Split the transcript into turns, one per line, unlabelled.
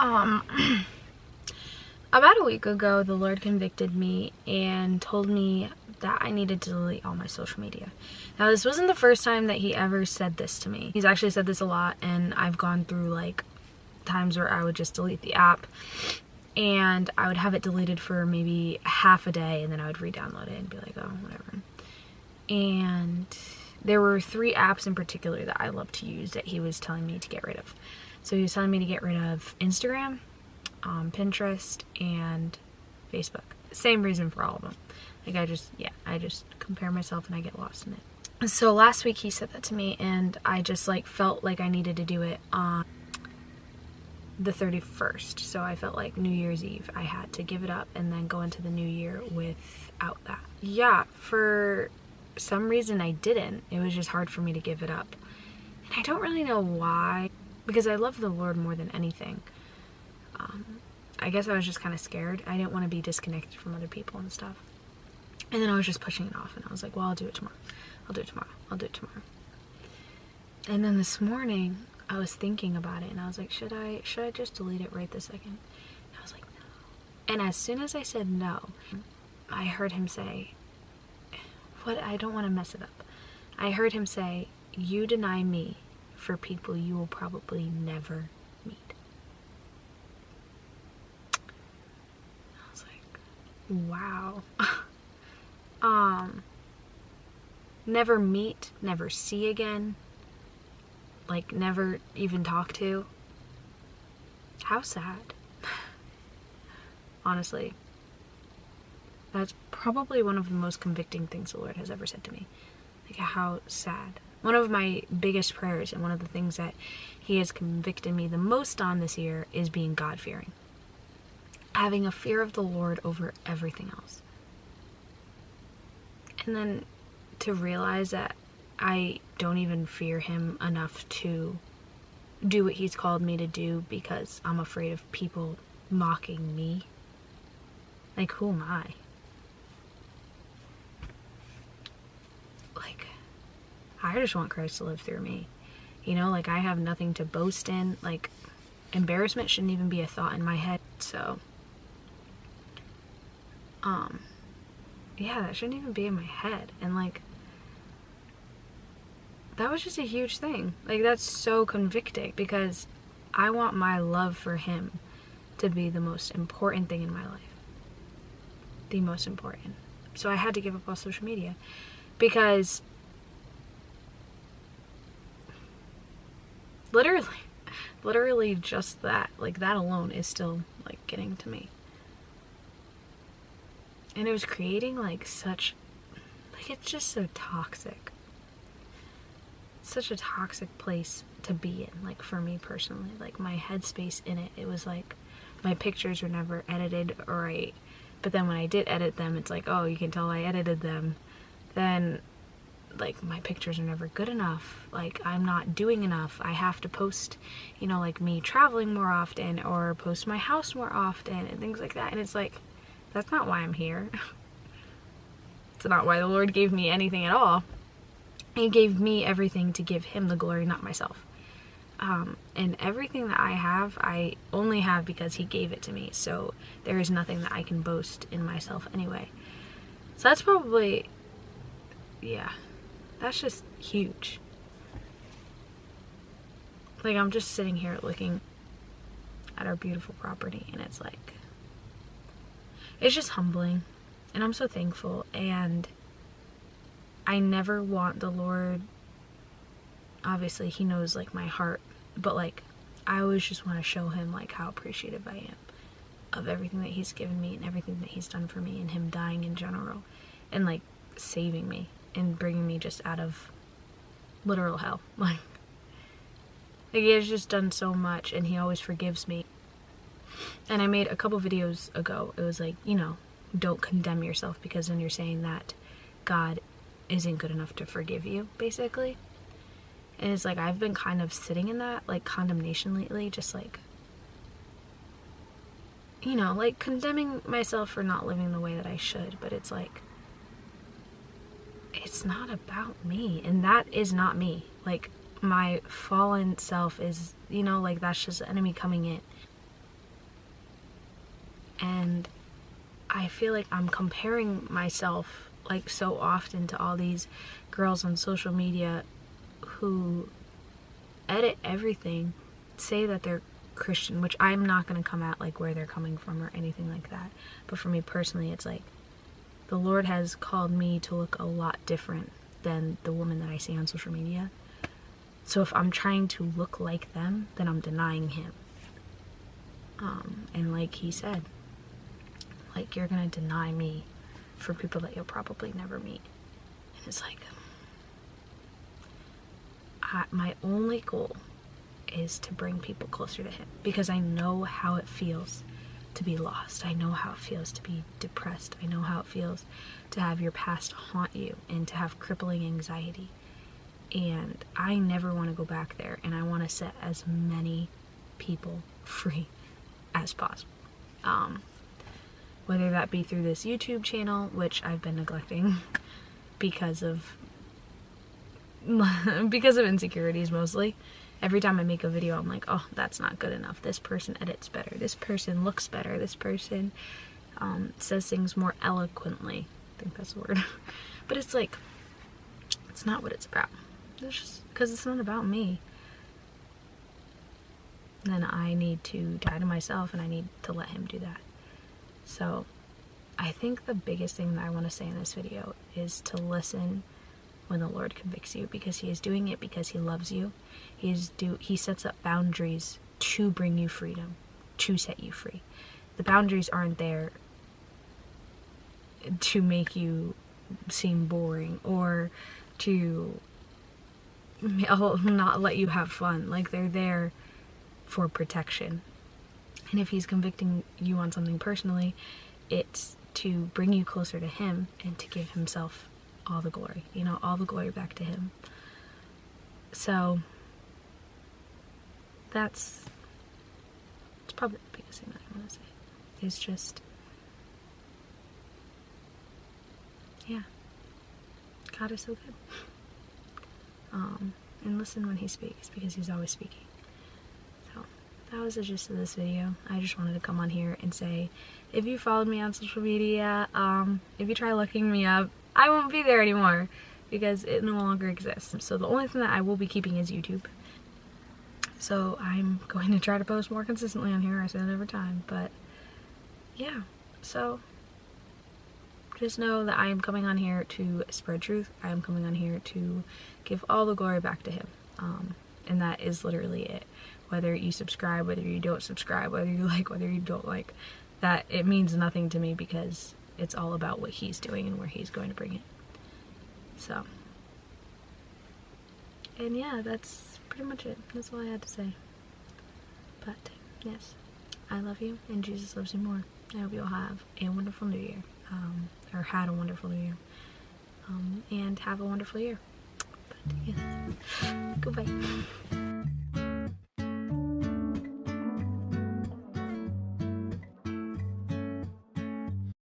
Um, about a week ago, the Lord convicted me and told me that I needed to delete all my social media. Now, this wasn't the first time that he ever said this to me. He's actually said this a lot, and I've gone through like times where I would just delete the app and I would have it deleted for maybe half a day, and then I would re-download it and be like, oh, whatever. And there were 3 apps in particular that I love to use that he was telling me to get rid of. So he was telling me to get rid of Instagram, Pinterest, and Facebook. Same reason for all of them. Like I just compare myself and I get lost in it. So last week he said that to me, and I just like felt like I needed to do it on the 31st. So I felt like New Year's Eve I had to give it up and then go into the new year without that. Yeah, for some reason I didn't. It was just hard for me to give it up. And I don't really know why, because I love the Lord more than anything. I guess I was just kind of scared. I didn't want to be disconnected from other people and stuff. And then I was just pushing it off, and I was like, well, I'll do it tomorrow. I'll do it tomorrow. I'll do it tomorrow. And then this morning I was thinking about it, and I was like, should I just delete it right this second? And I was like, no. And as soon as I said no, I heard him say, what? I don't want to mess it up. I heard him say, you deny me for people you will probably never meet. I was like, wow. Never meet, never see again, like never even talk to. How sad. Honestly, that's probably one of the most convicting things the Lord has ever said to me. Like, how sad. One of my biggest prayers, and one of the things that he has convicted me the most on this year, is being God-fearing. Having a fear of the Lord over everything else. And then to realize that I don't even fear him enough to do what he's called me to do because I'm afraid of people mocking me. Like, who am I? Like, I just want Christ to live through me. You know, like, I have nothing to boast in. Like, embarrassment shouldn't even be a thought in my head. So, yeah, that shouldn't even be in my head. And like, that was just a huge thing. Like, that's so convicting, because I want my love for him to be the most important thing in my life. The most important. So I had to give up all social media, because literally just that, like, that alone is still like getting to me. And it was creating like such, like, it's just so toxic. Such a toxic place to be in, like, for me personally. Like, my headspace in it, it was like my pictures were never edited right, but then when I did edit them, it's like, oh, you can tell I edited them. Then like, my pictures are never good enough. Like, I'm not doing enough. I have to post, you know, like, me traveling more often, or post my house more often, and things like that. And it's like, that's not why I'm here. It's not why the Lord gave me anything at all. He gave me everything to give him the glory, not myself. And everything that I only have because he gave it to me. So there is nothing that I can boast in myself anyway. So that's probably, yeah, that's just huge. Like, I'm just sitting here looking at our beautiful property, and it's like, it's just humbling, and I'm so thankful. And I never want the Lord, obviously he knows like my heart, but like, I always just want to show him like how appreciative I am of everything that he's given me and everything that he's done for me, and him dying in general, and like saving me and bringing me just out of literal hell. Like he has just done so much, and he always forgives me. And I made a couple videos ago, it was like, you know, don't condemn yourself, because then you're saying that God isn't good enough to forgive you, basically. And it's like, I've been kind of sitting in that like condemnation lately, just like, you know, like condemning myself for not living the way that I should. But it's like, it's not about me, and that is not me. Like, my fallen self is, you know, like, that's just the enemy coming in. And I feel like I'm comparing myself like so often to all these girls on social media who edit everything, say that they're Christian, which I'm not going to come at like where they're coming from or anything like that. But for me personally, it's like the Lord has called me to look a lot different than the woman that I see on social media. So if I'm trying to look like them, then I'm denying him. And like he said, like, you're gonna deny me for people that you'll probably never meet. And it's like, my only goal is to bring people closer to him, because I know how it feels to be lost. I know how it feels to be depressed. I know how it feels to have your past haunt you and to have crippling anxiety. And I never want to go back there, and I want to set as many people free as possible. Whether that be through this YouTube channel, which I've been neglecting because of insecurities mostly. Every time I make a video, I'm like, oh, that's not good enough. This person edits better. This person looks better. This person says things more eloquently. I think that's the word. But it's like, it's not what it's about. It's just because it's not about me. Then I need to die to myself, and I need to let him do that. So I think the biggest thing that I want to say in this video is to listen when the Lord convicts you, because he is doing it because he loves you. He sets up boundaries to bring you freedom, to set you free. The boundaries aren't there to make you seem boring or to not let you have fun. Like, they're there for protection. And if he's convicting you on something personally, it's to bring you closer to him and to give himself all the glory, all the glory back to him. So it's probably the biggest thing that I want to say is just, yeah, God is so good. And listen when he speaks, because he's always speaking. So that was the gist of this video. I just wanted to come on here and say, if you followed me on social media, if you try looking me up, I won't be there anymore because it no longer exists. So the only thing that I will be keeping is YouTube. So I'm going to try to post more consistently on here. I say that every time, but yeah. So just know that I am coming on here to spread truth. I am coming on here to give all the glory back to him. And that is literally it. Whether you subscribe, whether you don't subscribe, whether you like, whether you don't like, that it means nothing to me, because it's all about what he's doing and where he's going to bring it. So, and yeah, that's pretty much it. That's all I had to say. But yes, I love you, and Jesus loves you more. I hope you all have a wonderful new year, or had a wonderful new year, and have a wonderful year. But yes, goodbye.